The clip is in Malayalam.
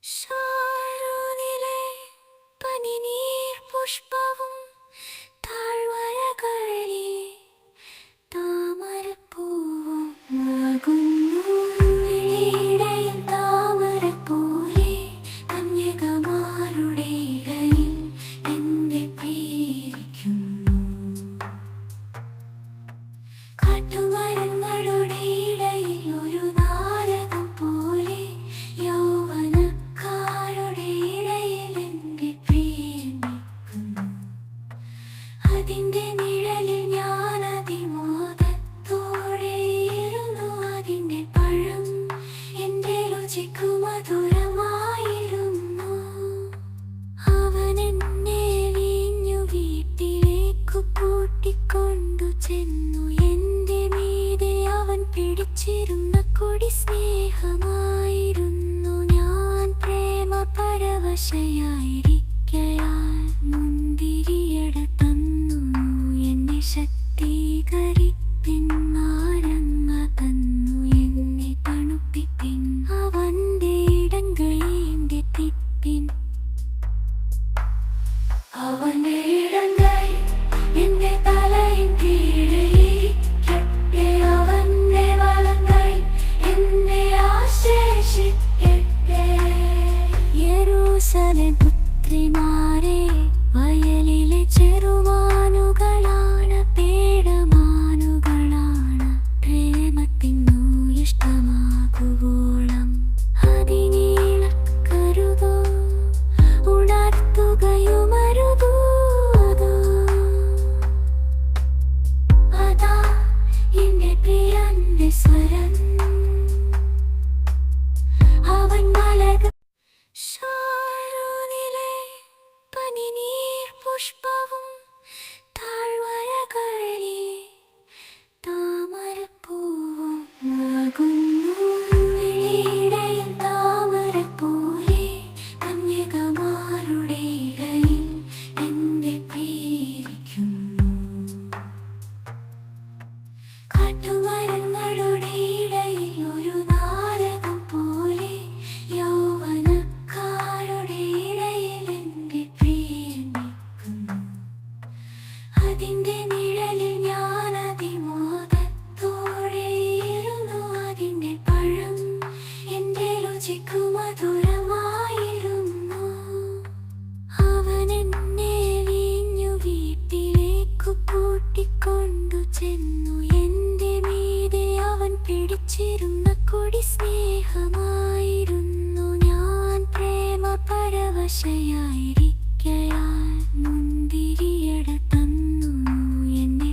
ഷാരോനിലെ പനിനീർ പുഷ്പവും താഴ്വരകളിലെ താമരപ്പൂവും ആകുന്നു. ഇടയിൽ താമരപ്പോലെ കന്യകമാരുടെ ഇടയിൽ എന്നെ പ്രിയിരിക്കുന്നു. കാട്ടുമരങ്ങളുടെ ഇടയിൽ ഒരു നാരകം പോലെ യൗവനക്കാരുടെ ഇടയിൽ എന്റെ പ്രിയൻ നിൽക്കുന്നു. അതിന്റെ നിഴലിൽ ഞാൻ അതിമോദത്തോടെ ഇരുന്നു. അതിന്റെ പഴം എന്റെ രുചിക്കു മധുരമായിരുന്നു. അവൻ എന്നെ വീഞ്ഞു വീട്ടിലേക്കു കൂട്ടിക്കൊണ്ടു ചെന്നു. എന്റെ മീതെ അവൻ പിടിച്ചിരുന്ന കൊടി സ്നേഹമായിരുന്നു. ഞാൻ പ്രേമപരവശയായിരിക്കയാൽ മുന്തിരിയട തന്നു. എന്നെ ശക്തീകരിപ്പിൻ, നാരങ്ങ തന്നു എന്നെ തണുപ്പിപ്പിൻ. അവന്റെ ഇടങ്കൈന്റെ തിപ്പിൻ, അവന്റെ ഇടങ്കൈ എന്റെ തലയിൻ കീഴിലിരിക്കട്ടെ. അവന്റെ വലങ്കൈ എന്നെ ആശ്ലേഷിക്കട്ടെ. യെരൂശലേം പുത്രിമാരെ, വയലിലെ ചെറുമാനുകളാണ്, പേടമാനുകളാണ്. പ്രേമത്തിനു ഇഷ്ടമാകുവോളം അതിനിളക്കരുതോ, ഉണർത്തുകയുമരുതോ. അതാ എന്റെ പ്രിയന്റെ സ്വരം, അവൻ മലക. ഷാരോനിലെ പനിനീർ പുഷ്പവും താഴ്വരകളിലെ താമരപ്പൂവും ആകുന്നു. ഇടയിൽ താമരപ്പോലെ കന്യകമാരുടെ ഇടയിൽ എന്നെ പ്രിയിരിക്കുന്നു. കാട്ടുമരങ്ങളുടെ ഇടയിൽ ഒരു നാരകം പോലെ യൗവനക്കാരുടെ ഇടയിൽ എന്റെ പ്രിയൻ നിൽക്കുന്നു. അതിന്റെ നിഴലിൽ ഞാൻ അതിമോദത്തോടെ ഇരുന്നു. അതിന്റെ പഴം എന്റെ രുചിക്കു മധുരമായിരുന്നു. അവൻ എന്നെ വീഞ്ഞു വീട്ടിലേക്കു കൂട്ടിക്കൊണ്ടു ചെന്നു. എന്റെ മീതെ അവൻ പിടിച്ചിരുന്ന കൊടി സ്നേഹമായിരുന്നു. ഞാൻ പ്രേമപരവശയായിരിക്കയാൽ മുന്തിരിയട തന്നു. എന്നെ